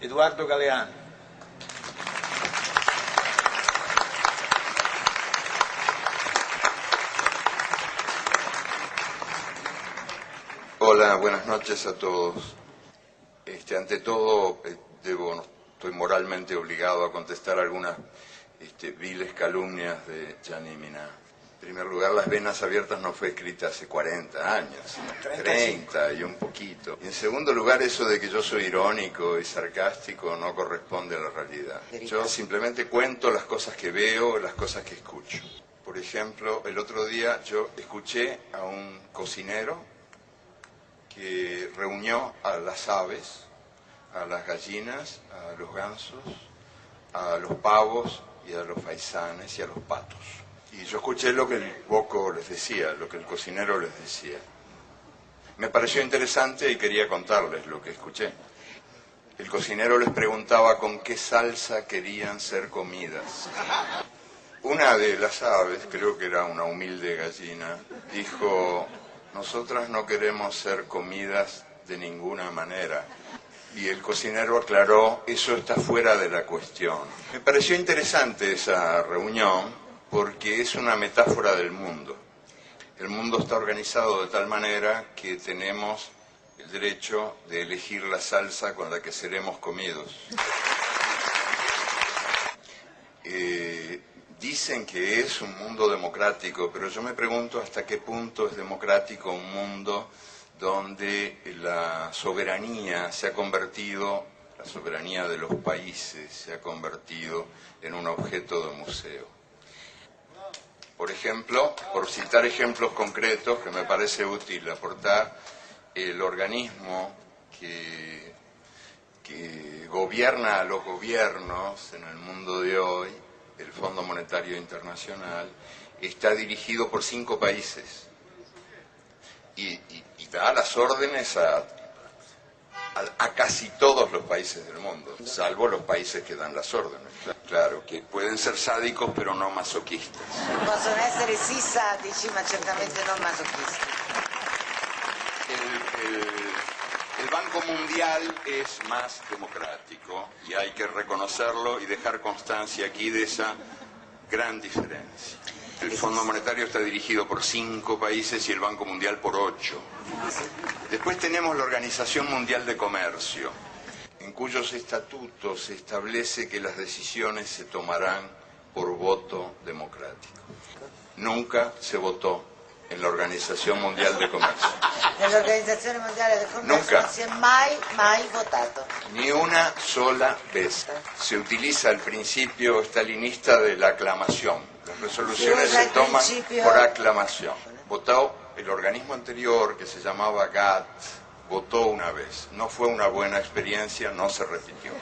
Eduardo Galeano. Hola, buenas noches a todos. Ante todo, estoy moralmente obligado a contestar algunas viles calumnias de Gianni Minà. En primer lugar, Las Venas Abiertas no fue escrita hace 40 años, 30 y un poquito. Y en segundo lugar, eso de que yo soy irónico y sarcástico no corresponde a la realidad. Yo simplemente cuento las cosas que veo, las cosas que escucho. Por ejemplo, el otro día yo escuché a un cocinero que reunió a las aves, a las gallinas, a los gansos, a los pavos y a los faisanes y a los patos. Y yo escuché lo que el boco les decía, lo que el cocinero les decía. Me pareció interesante y quería contarles lo que escuché. El cocinero les preguntaba con qué salsa querían ser comidas. Una de las aves, creo que era una humilde gallina, dijo: nosotras no queremos ser comidas de ninguna manera. Y el cocinero aclaró: eso está fuera de la cuestión. Me pareció interesante esa reunión porque es una metáfora del mundo. El mundo está organizado de tal manera que tenemos el derecho de elegir la salsa con la que seremos comidos. Dicen que es un mundo democrático, pero yo me pregunto hasta qué punto es democrático un mundo donde la soberanía se ha convertido, la soberanía de los países se ha convertido en un objeto de museo. Por ejemplo, por citar ejemplos concretos que me parece útil aportar, el organismo que gobierna a los gobiernos en el mundo de hoy, el Fondo Monetario Internacional, está dirigido por 5 países y da las órdenes a casi todos los países del mundo, salvo los países que dan las órdenes. Claro, que pueden ser sádicos pero no masoquistas. Possono essere sì sadici, ma certamente non masochisti. El Banco Mundial es más democrático y hay que reconocerlo y dejar constancia aquí de esa gran diferencia. El Fondo Monetario está dirigido por 5 países y el Banco Mundial por 8. Después tenemos la Organización Mundial de Comercio, en cuyos estatutos se establece que las decisiones se tomarán por voto democrático. Nunca se votó en la Organización Mundial de Comercio. Nell'Organizzazione Mondiale del Commercio Nunca. non si è mai votato. Ni una sola vez. Se utiliza el principio stalinista de la aclamación. Las resoluciones se toman por aclamación. Votó el organismo anterior, que se llamaba GATT, votó una vez. No fue una buena experiencia, no se repitió.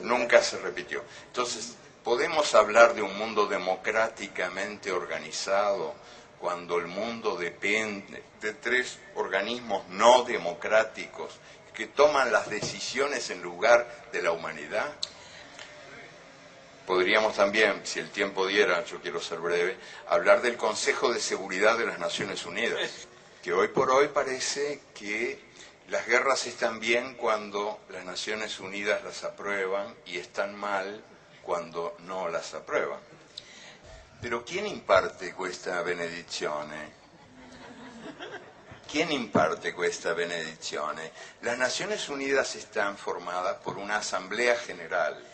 Nunca se repitió. Entonces, ¿podemos hablar de un mundo democráticamente organizado cuando el mundo depende de 3 organismos no democráticos que toman las decisiones en lugar de la humanidad? Podríamos también, si el tiempo diera, yo quiero ser breve, hablar del Consejo de Seguridad de las Naciones Unidas, que hoy por hoy parece que las guerras están bien cuando las Naciones Unidas las aprueban y están mal cuando no las aprueban. Pero ¿quién imparte questa benedizione? ¿Quién imparte questa benedizione? Las Naciones Unidas están formadas por una Asamblea General.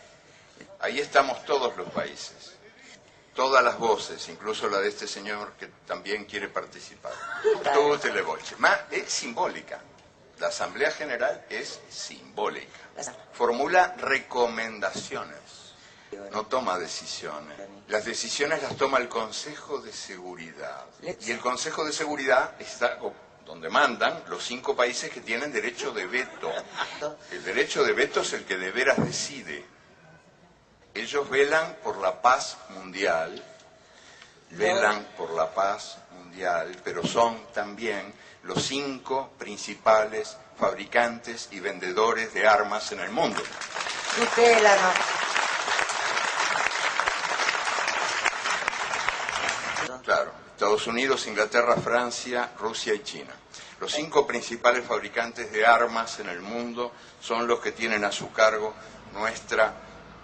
Ahí estamos todos los países, todas las voces, incluso la de este señor que también quiere participar. Tutte le voci. Ma è simbólica. La Asamblea General es simbólica. Formula recomendaciones. No toma decisiones. Las decisiones las toma el Consejo de Seguridad. Y el Consejo de Seguridad está donde mandan los 5 países que tienen derecho de veto. El derecho de veto es el que de veras decide. Ellos velan por la paz mundial, pero son también los 5 principales fabricantes y vendedores de armas en el mundo. Tutelano. Claro, Estados Unidos, Inglaterra, Francia, Rusia y China. Los 5 principales fabricantes de armas en el mundo son los que tienen a su cargo nuestra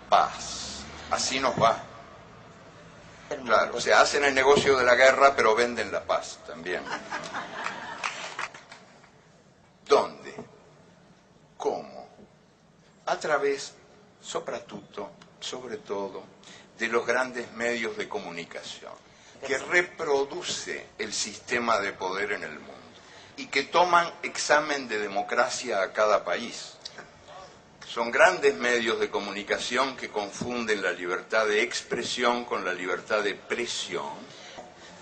paz. Así nos va. Claro, o sea, hacen el negocio de la guerra, pero venden la paz también. ¿Dónde? ¿Cómo? A través, soprattutto, sobre todo, de los grandes medios de comunicación, que reproduce el sistema de poder en el mundo y que toman examen de democracia a cada país. Son grandes medios de comunicación que confunden la libertad de expresión con la libertad de presión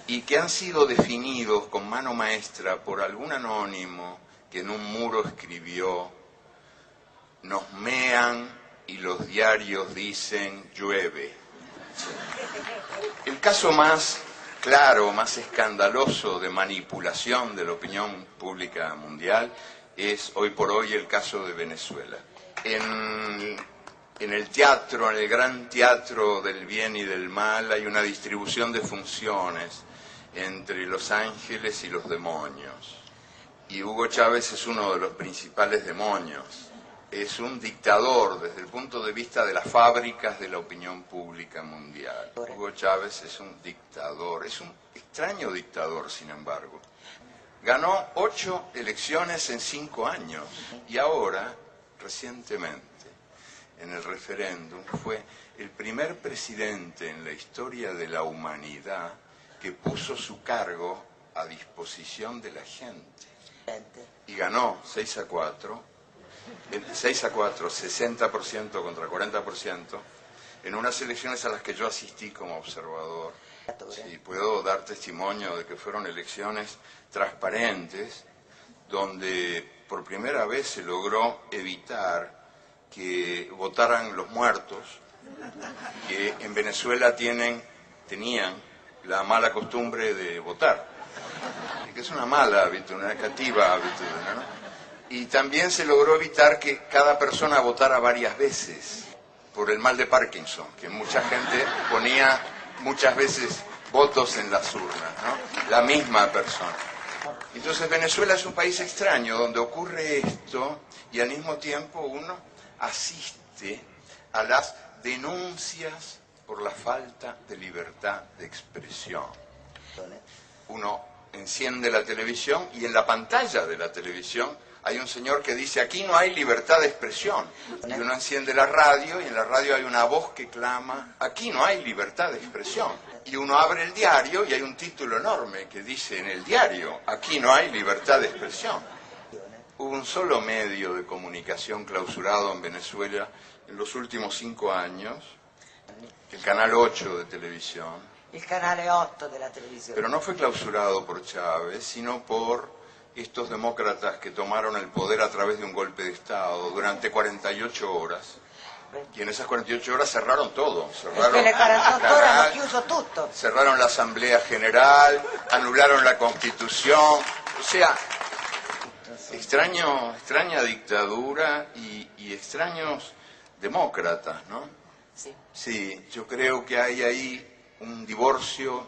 y que han sido definidos con mano maestra por algún anónimo que en un muro escribió: nos mean y los diarios dicen llueve. El caso más claro, más escandaloso de manipulación de la opinión pública mundial es hoy por hoy el caso de Venezuela. En el teatro, en el gran teatro del bien y del mal, hay una distribución de funciones entre los ángeles y los demonios. Y Hugo Chávez es uno de los principales demonios. Es un dictador desde el punto de vista de las fábricas de la opinión pública mundial. Hugo Chávez es un dictador, es un extraño dictador, sin embargo. Ganó 8 elecciones en 5 años y ahora, recientemente, en el referéndum, fue el primer presidente en la historia de la humanidad que puso su cargo a disposición de la gente. Y ganó 6-4, 60% contra 40%, en unas elecciones a las que yo asistí como observador. Y puedo dar testimonio de que fueron elecciones transparentes, donde por primera vez se logró evitar que votaran los muertos, que en Venezuela tenían la mala costumbre de votar, que es una mala hábitud, una negativa hábitud, ¿no? Y también se logró evitar que cada persona votara varias veces, por el mal de Parkinson, que mucha gente ponía muchas veces votos en las urnas, ¿no? La misma persona. Entonces Venezuela es un país extraño donde ocurre esto y al mismo tiempo uno asiste a las denuncias por la falta de libertad de expresión. Uno enciende la televisión y en la pantalla de la televisión hay un señor que dice: aquí no hay libertad de expresión. Y uno enciende la radio y en la radio hay una voz que clama: aquí no hay libertad de expresión. Y uno abre el diario y hay un título enorme que dice en el diario: aquí no hay libertad de expresión. Hubo un solo medio de comunicación clausurado en Venezuela en los últimos 5 años, el Canal 8 de televisión. El Canale 8 de la televisión. Pero no fue clausurado por Chávez, sino por estos demócratas que tomaron el poder a través de un golpe de Estado durante 48 horas. Y en esas 48 horas cerraron todo. Cerraron le 48 horas hanno chiuso tutto. Cerraron la Asamblea General, anularon la Constitución. O sea, extraña dictadura y extraños demócratas, ¿no? Sí. Sí, yo creo que hay ahí un divorcio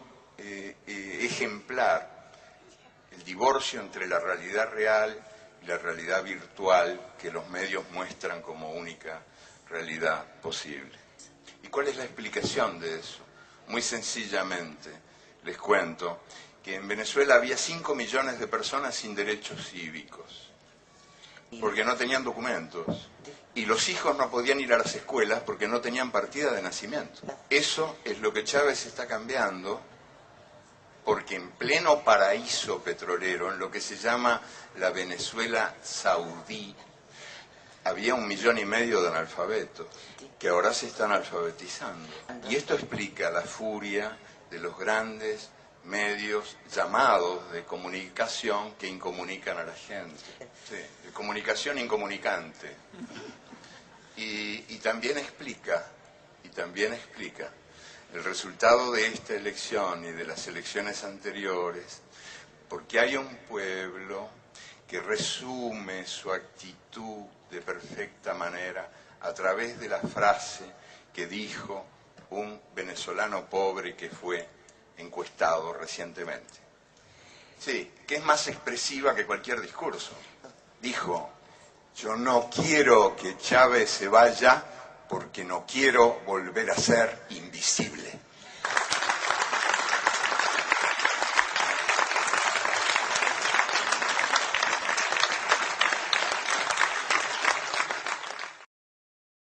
ejemplar. El divorcio entre la realidad real y la realidad virtual que los medios muestran como única realidad posible. ¿Y cuál es la explicación de eso? Muy sencillamente, les cuento que en Venezuela había 5 millones de personas sin derechos cívicos, porque no tenían documentos. Y los hijos no podían ir a las escuelas porque no tenían partida de nacimiento. Eso es lo que Chávez está cambiando, porque en pleno paraíso petrolero, en lo que se llama la Venezuela saudí, había 1,5 millones de analfabetos, que ahora se están alfabetizando. Y esto explica la furia de los grandes medios llamados de comunicación que incomunican a la gente. Sí, de comunicación incomunicante. Y también explica el resultado de esta elección y de las elecciones anteriores, porque hay un pueblo que resume su actitud de perfecta manera a través de la frase que dijo un venezolano pobre que fue encuestado recientemente. Sí, que es más expresiva que cualquier discurso. Dijo, yo no quiero que Chávez se vaya porque no quiero volver a ser invisible.